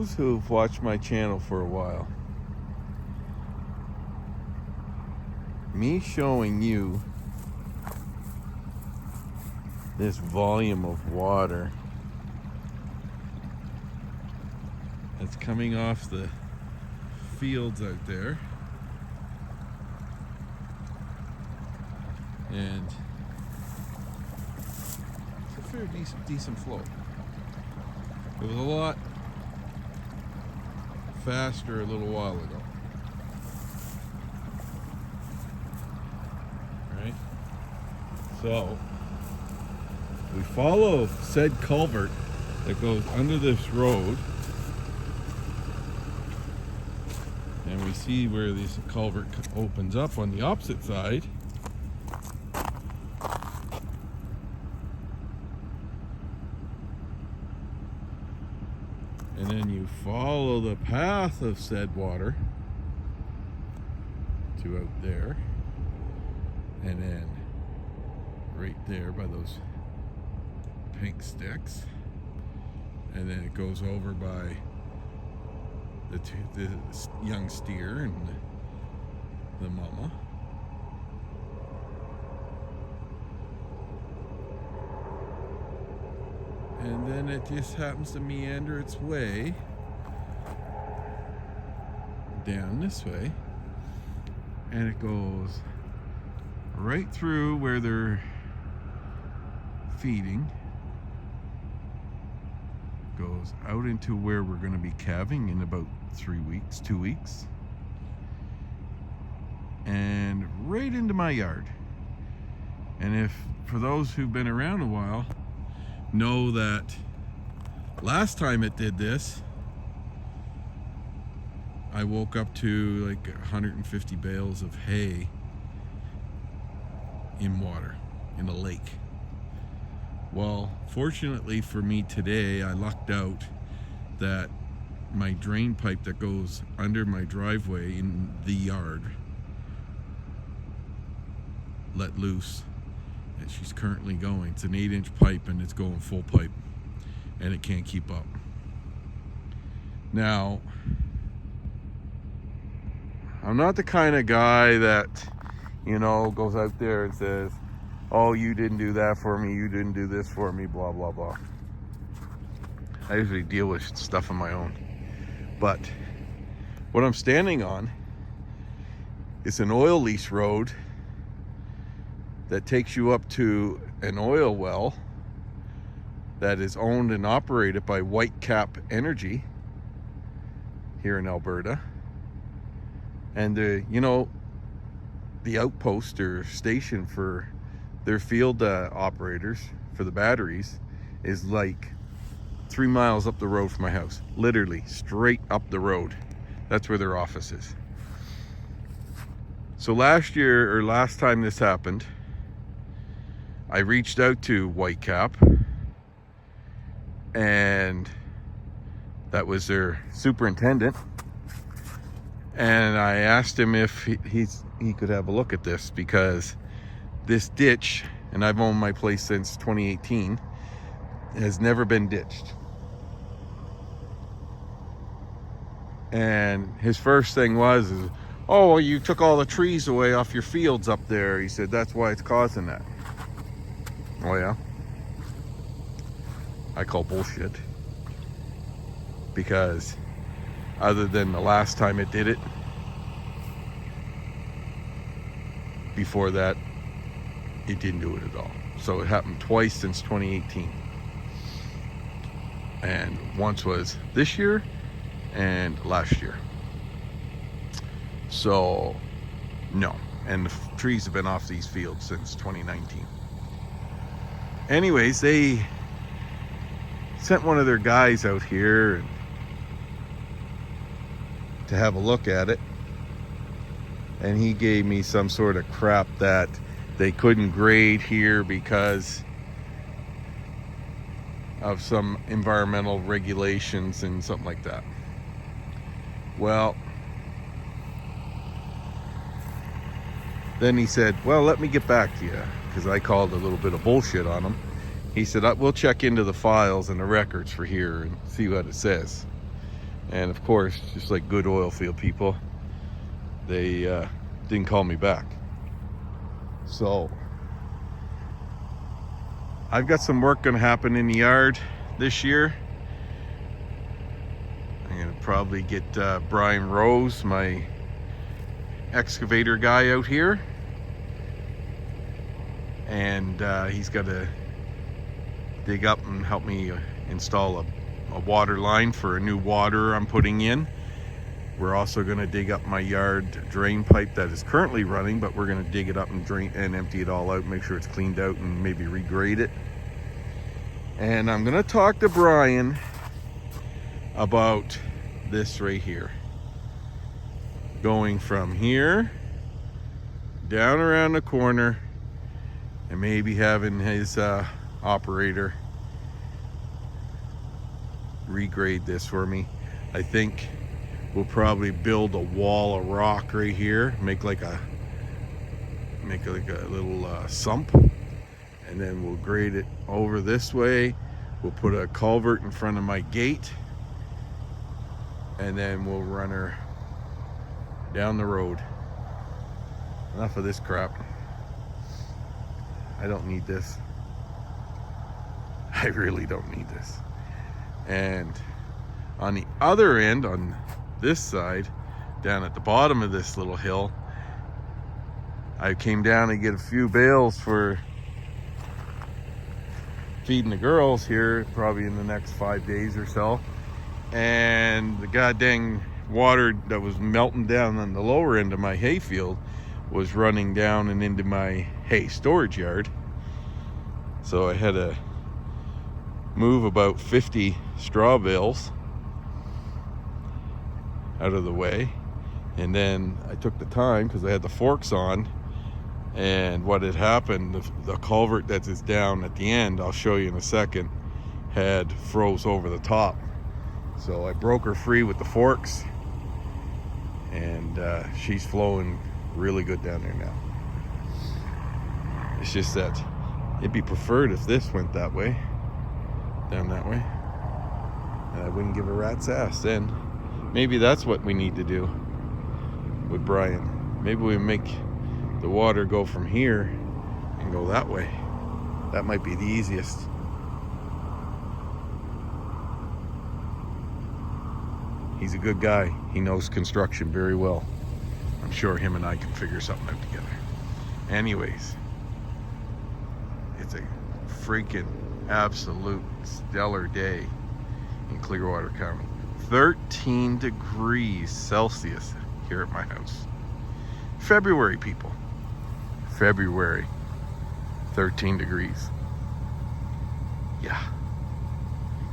those who've watched my channel for a while, me showing you this volume of water that's coming off the fields out there, and it's a fair decent flow. It was a lot faster a little while ago. Right? So we follow said culvert that goes under this road, and we see where this culvert opens up on the opposite side. And then you follow the path of said water to out there, and then right there by those pink sticks, and then it goes over by the young steer and the mama. And then it just happens to meander its way down this way, and it goes right through where they're feeding, goes out into where we're going to be calving in about 2 weeks, and right into my yard. And if, for those who've been around a while, know that last time it did this, I woke up to like 150 bales of hay in water in a lake. Well, fortunately for me today, I lucked out that my drain pipe that goes under my driveway in the yard let loose, and she's currently going. It's an 8-inch pipe, and it's going full pipe, and it can't keep up. Now, I'm not the kind of guy that, you know, goes out there and says, oh, you didn't do that for me, you didn't do this for me, blah, blah, blah. I usually deal with stuff on my own. But what I'm standing on is an oil lease road that takes you up to an oil well that is owned and operated by Whitecap Energy here in Alberta. And the outpost or station for their field operators for the batteries is like 3 miles up the road from my house. Literally straight up the road. That's where their office is. So last time this happened, I reached out to Whitecap, and that was their superintendent, and I asked him if he could have a look at this, because this ditch, and I've owned my place since 2018, has never been ditched. And his first thing was, oh, well, you took all the trees away off your fields up there. He said, that's why it's causing that. Oh yeah? I call bullshit. Because other than the last time it did it, before that, it didn't do it at all. So it happened twice since 2018. And once was this year and last year. So, no. And the trees have been off these fields since 2019. Anyways, they sent one of their guys out here to have a look at it, and he gave me some sort of crap that they couldn't grade here because of some environmental regulations and something like that. Well, then he said, well, let me get back to you, because I called a little bit of bullshit on him. He said, we'll check into the files and the records for here and see what it says. And of course, just like good oil field people, they didn't call me back. So I've got some work gonna happen in the yard this year. I'm gonna probably get Brian Rose, my excavator guy, out here, and he's got to dig up and help me install a water line for a new water I'm putting in. We're also going to dig up my yard drain pipe that is currently running, but we're going to dig it up and drain and empty it all out, make sure it's cleaned out, and maybe regrade it. And I'm going to talk to Brian about this right here, going from here down around the corner, and maybe having his operator regrade this for me. I think we'll probably build a wall of rock right here, make like a little sump, and then we'll grade it over this way. We'll put a culvert in front of my gate, and then we'll run her down the road. Enough of this crap. I don't need this. I really don't need this. And on the other end, on this side, down at the bottom of this little hill, I came down to get a few bales for feeding the girls here, probably in the next 5 days or so. And the goddamn water that was melting down on the lower end of my hay field was running down and into my hay storage yard. So I had to move about 50 straw bales out of the way, and then I took the time because I had the forks on, and what had happened, the culvert that is down at the end, I'll show you in a second, had froze over the top. So I broke her free with the forks, and she's flowing really good down there now. It's just that it'd be preferred if this went that way, down that way, and I wouldn't give a rat's ass then. Maybe that's what we need to do with Brian. Maybe we make the water go from here and go that way. That might be the easiest. He's a good guy. He knows construction very well. I'm sure him and I can figure something out together. Anyways, it's a freaking absolute stellar day in Clearwater County. 13 degrees Celsius here at my house. February, people. February. 13 degrees. Yeah.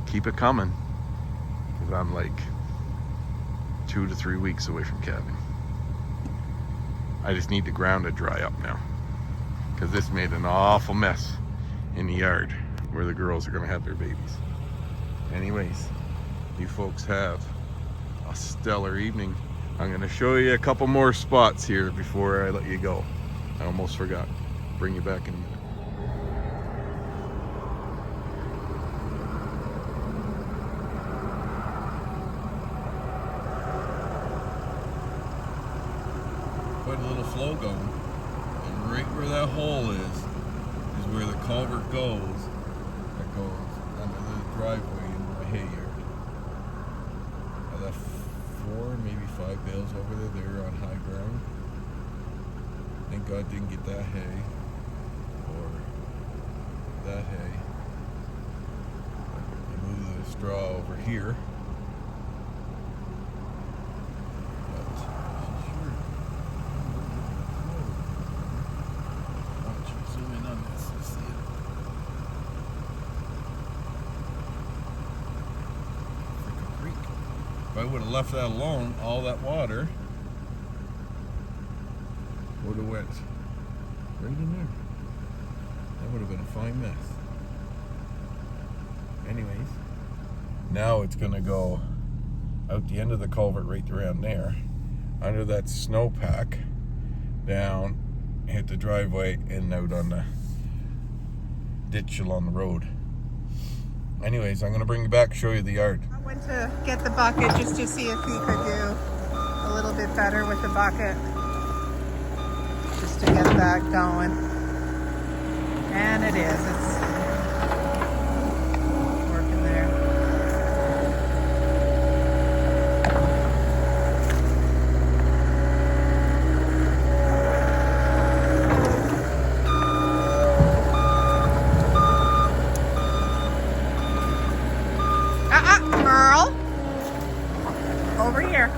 Keep it coming. Because I'm like 2 to 3 weeks away from calving. I just need the ground to dry up now, because this made an awful mess in the yard where the girls are going to have their babies. Anyways, you folks have a stellar evening. I'm going to show you a couple more spots here before I let you go. I almost forgot. Bring you back in a minute. Put a little flow going, and right where that hole is where the culvert goes. That goes under the driveway into my hay yard. I left 4, maybe 5 bales over there. They're on high ground. Thank God didn't get that hay or that hay. I moved the straw over here. If I would have left that alone, all that water would have went right in there. That would have been a fine mess. Anyways, now it's going to go out the end of the culvert right around there, under that snowpack, down, hit the driveway, and out on the ditch along the road. Anyways, I'm gonna bring you back, show you the yard. I went to get the bucket just to see if he could do a little bit better with the bucket. Just to get that going. And it is. It's working there. Merle. Over here.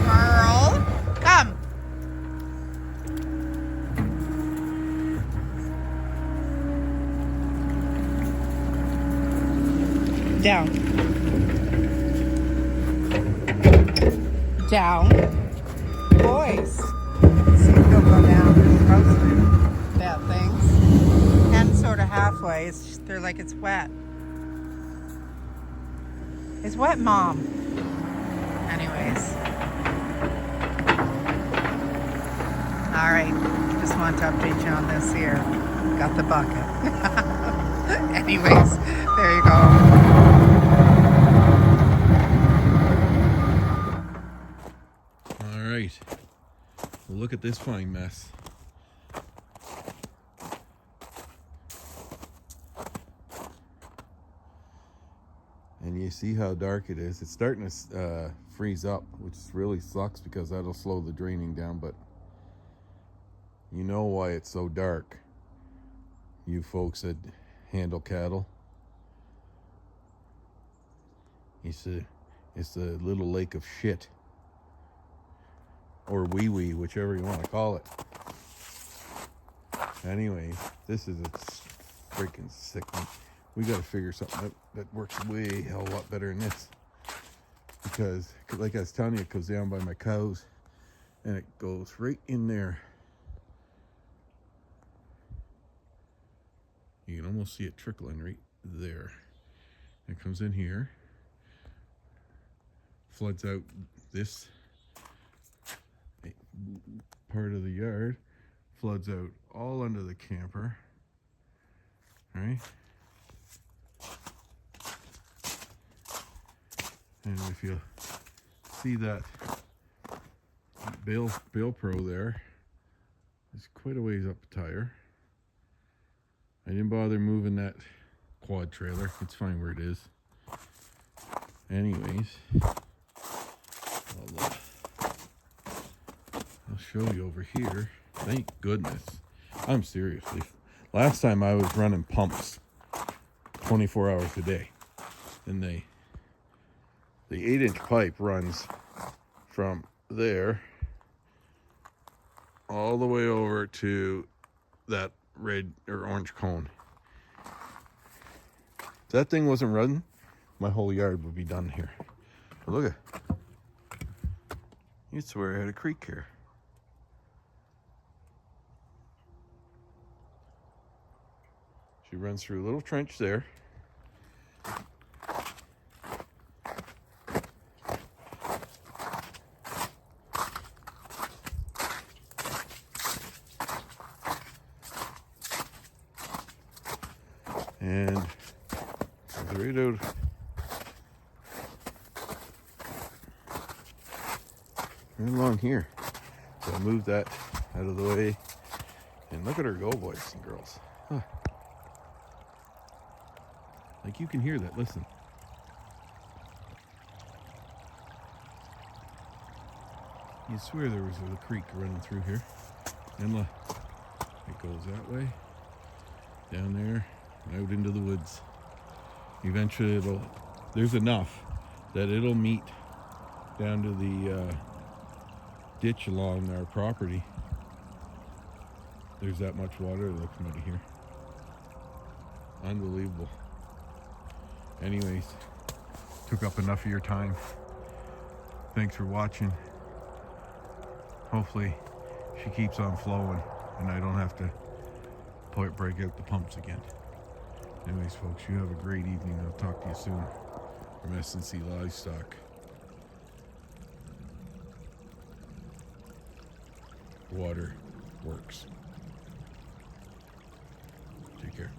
Merle, come. Down. Down. Boys. See if they'll go down. They're supposed to. Bad things. And sort of halfway. They're like it's wet. It's wet, Mom. Anyways. Alright. Just want to update you on this here. Got the bucket. Anyways, there you go. All right. Well, look at this fine mess. And you see how dark it is. It's starting to freeze up, which really sucks because that'll slow the draining down, but you know why it's so dark. You folks that handle cattle. It's a little lake of shit. Or wee-wee, whichever you want to call it. Anyway, this is a freaking sick one. We got to figure something out that works way hell lot better than this. Because, like I was telling you, it goes down by my cows. And it goes right in there. You can almost see it trickling right there. It comes in here, floods out this part of the yard, floods out all under the camper, right? And if you see that Bale Pro there, it's quite a ways up the tire. I didn't bother moving that quad trailer. It's fine where it is. Anyways, I'll show you over here. Thank goodness. I'm seriously. Last time I was running pumps 24 hours a day. And the 8-inch pipe runs from there all the way over to that red or orange cone. If that thing wasn't running, my whole yard would be done here. But look at, you'd swear I had a creek here. She runs through a little trench there. And right out right along here. So I moved that out of the way. And look at her go, boys and girls. Huh. Like you can hear that, listen. You'd swear there was a creek running through here. And look, it goes that way, down there, out into the woods. Eventually there's enough that it'll meet down to the ditch along our property. There's that much water that'll come out of here. Unbelievable. Anyways, took up enough of your time. Thanks for watching. Hopefully she keeps on flowing and I don't have to break out the pumps again. Anyways, folks, you have a great evening. I'll talk to you soon from S&C Livestock. Water works. Take care.